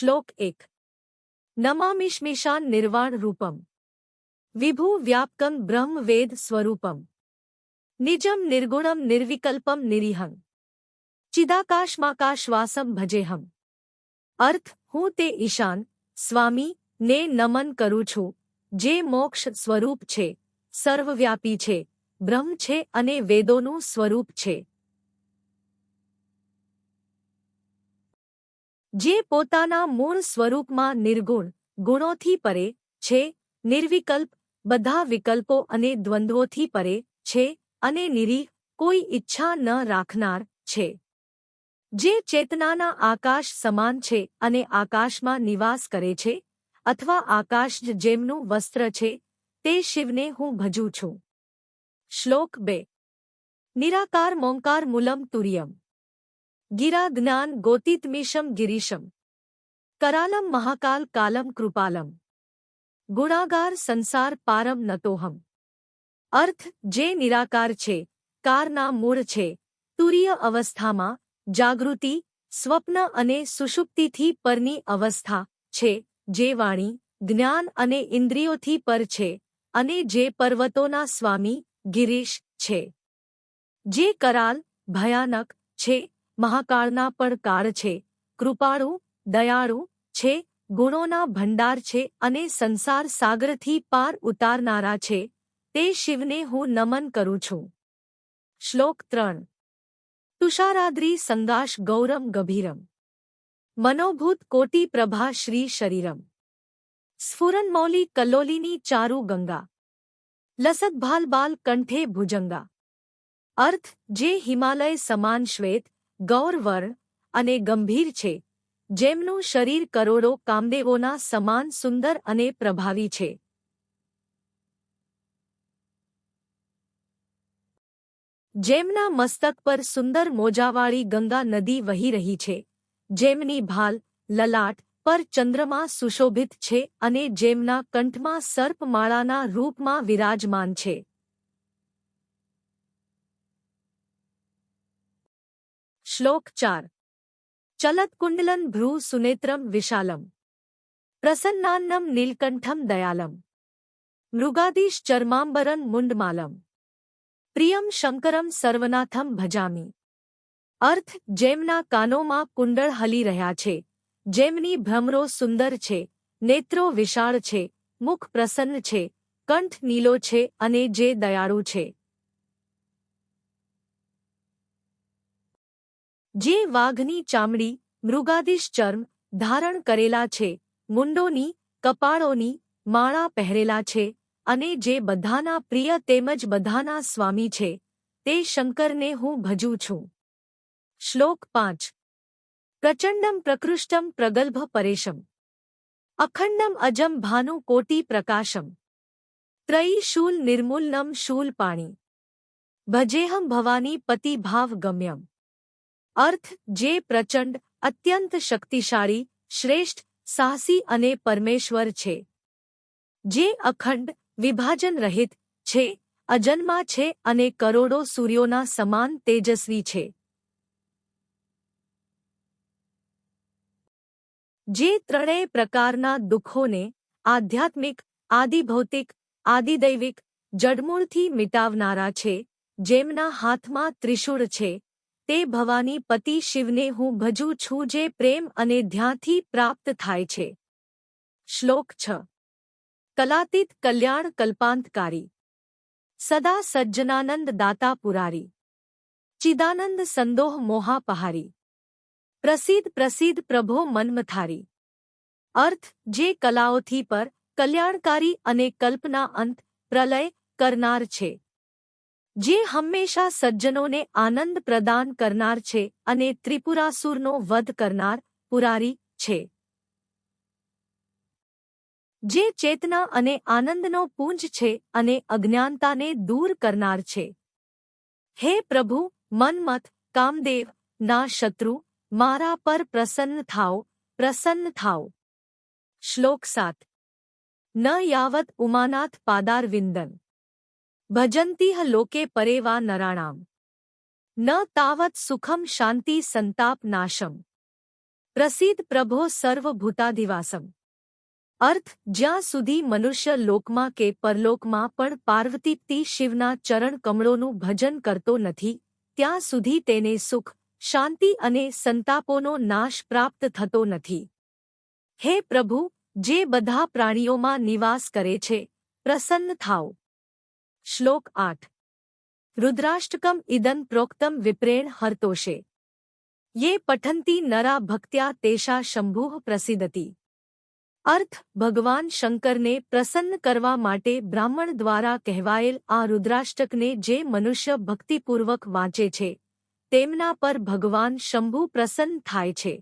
શ્લોક 1 નમામિશ્મિશાન નિર્વાણ રૂપમ વિભુ વ્યાપકં બ્રહ્મ વેદ સ્વરૂપમ નિજમ નિર્ગુણમ નિર્વિકલ્પમ નિરીહં ચિદાકાશમાકાશવાસમ ભજેહમ। અર્થ હું તે ઈશાન સ્વામી ને નમન કરું છું જે મોક્ષ સ્વરૂપ છે, સર્વવ્યાપી છે, બ્રહ્મ છે અને વેદોનું સ્વરૂપ છે, જે પોતાના મૂળ સ્વરૂપમાં નિર્ગુણ ગુણોથી પરે છે, નિર્વિકલ્પ બધા વિકલ્પો અને દ્વંદ્વોથી પરે છે અને નિરીહ કોઈ ઈચ્છા ન રાખનાર છે, જે ચેતનાના આકાશ સમાન છે અને આકાશમાં નિવાસ કરે છે અથવા આકાશ જ જેમનું વસ્ત્ર છે તે શિવને હું ભજું છું। શ્લોક 2 નિરાકાર મોંકાર મૂલમ તુર્યમ ગિરા જ્ઞાન ગોતિતમીશમ ગિરીશમ કરાલમ મહાકાલ કાલમ કૃપાલમ ગુણાગાર સંસાર પારમ નતોહમ। અર્થ જે નિરાકાર છે, કારના મૂળ છે, તુરીય અવસ્થામાં જાગૃતિ સ્વપ્ન અને સુષુપ્તિથી પરની અવસ્થા છે, જે વાણી જ્ઞાન અને ઇન્દ્રિયોથી પર છે અને જે પર્વતોના સ્વામી ગિરીશ છે, જે કરાલ ભયાનક છે, મહાકાળના પણ કાળ છે, કૃપાળુ દયાળુ છે, ગુણોના ભંડાર છે અને સંસાર સાગરથી પાર ઉતારનારા છે, તે શિવને હું નમન કરું છું। શ્લોક 3 તુષારાદ્રી સંગાશ ગૌરમ ગભીરમ મનોભૂત કોટિ પ્રભા શ્રી શરીરમ સ્ફુરન્મૌલી કલ્લોલિની ચારુ ગંગા લસત ભાલ બાલ કંઠે ભુજંગા। અર્થ જે હિમાલય સમાન શ્વેત ગૌરવર્ણ અને ગંભીર છે, જેમનું શરીર કરોડો કામદેવોના સમાન સુંદર અને પ્રભાવી છે, જેમના મસ્તક પર સુંદર મોજાવાળી ગંગા નદી વહી રહી છે, જેમની ભાલ લલાટ પર ચંદ્રમા સુશોભિત છે અને જેમના કંઠમાં સર્પમાળાના રૂપમાં વિરાજમાન છે। શ્લોક 4 ચલત કુંડલન ભ્રૂ સુનેત્રમ વિશાલમ પ્રસન્નાન્નમ નીલકંઠમ દયાલમ મૃગાદીશ ચર્માંબરન મુંડમાલમ પ્રિયમ શંકરમ સર્વનાથમ ભજામી। અર્થ જેમના કાનોમાં કુંડળ હલી રહ્યા છે, જેમની ભ્રમરો સુંદર છે, નેત્રો વિશાળ છે, મુખ પ્રસન્ન છે, કંઠ નીલો છે અને જે દયાળુ છે, જે વાઘની ચામડી મૃગાદીશ ચર્મ ધારણ કરેલા છે, મુંડોની કપાળોની માળા પહેરેલા છે અને જે બધાના પ્રિય તેમજ બધાના સ્વામી છે, તે શંકરને હું ભજું છું। શ્લોક 5 પ્રચંડમ પ્રકૃષ્ટમ પ્રગલ્ભ પરેશમ અખંડમ અજમ ભાનુ કોટિ પ્રકાશમ ત્રયી શૂલ નિર્મૂલનમ શૂલ પાણી ભજેહમ ભવાની પતિ ભાવ ગમ્યમ। અર્થ જે પ્રચંડ અત્યંત શક્તિશાળી શ્રેષ્ઠ સાહસી અને પરમેશ્વર છે, જે અખંડ વિભાજન રહિત છે, અજન્મા છે અને કરોડો સૂર્યોના સમાન તેજસ્વી છે, જે ત્રણેય પ્રકારના દુઃખોને આધ્યાત્મિક આદિભૌતિક આદિદૈવિક જડમૂળથી મિટાવનારા છે, જેમના હાથમાં ત્રિશૂળ છે, તે ભવાની પતિ શિવને હું ભજું છું જે પ્રેમ અને ધ્યાનથી પ્રાપ્ત થાય છે। શ્લોક 6 કલાતીત કલ્યાણ કલ્પાંતકારી સદા સજ્જનાનંદ દાતા પુરારી ચિદાનંદ સંદોહ મોહાપહારી પ્રસિદ્ધ પ્રસિદ્ધ પ્રભો મન્મથારી। અર્થ જે કલાઓથી પર કલ્યાણકારી અને કલ્પના અંત પ્રલય કરનાર છે, જે હંમેશા સજ્જનોને આનંદ પ્રદાન કરનાર છે અને ત્રિપુરાસુરનો વધ કરનાર પુરારી છે, જે ચેતના અને આનંદનો પુંજ છે અને અજ્ઞાનતાને દૂર કરનાર છે। હે પ્રભુ મન્મથ કામદેવ ના શત્રુ મારા પર પ્રસન્ન થાઓ પ્રસન્ન થાઓ। શ્લોક 7 ન યાવત ઉમાનાથ પાદારવિંદન ભજંતીહ લોકે પરેવા નરાણામ ન તાવત સુખમ શાંતિ સંતાપ નાશમ પ્રસિદ્ધ પ્રભો સર્વભૂતાધિવાસમ. અર્થ: જ્યાં સુધી મનુષ્ય લોકમાં કે પરલોકમાં પણ પાર્વતીપતિ શિવના ચરણ કમળોનું ભજન કરતો નથી, ત્યાં સુધી તેને સુખ, શાંતિ અને સંતાપોનો નાશ પ્રાપ્ત થતો નથી. હે પ્રભુ, જે બધા પ્રાણીઓમાં નિવાસ કરે છે, પ્રસન્ન થાઓ. શ્લોક 8. રુદ્રાષ્ટકમ ઇદં પ્રોક્તમ વિપ્રેણ હર્તોષે. યે પઠન્તિ નરા ભક્ત્યા તેષા શંભુઃ પ્રસિદતિ. અર્થ: ભગવાન શંકરને પ્રસન્ન કરવા માટે બ્રાહ્મણ દ્વારા કહેવાયેલ આ રુદ્રાષ્ટકને જે મનુષ્ય ભક્તિપૂર્વક વાંચે છે, તેમના પર ભગવાન શંભુ પ્રસન્ન થાય છે.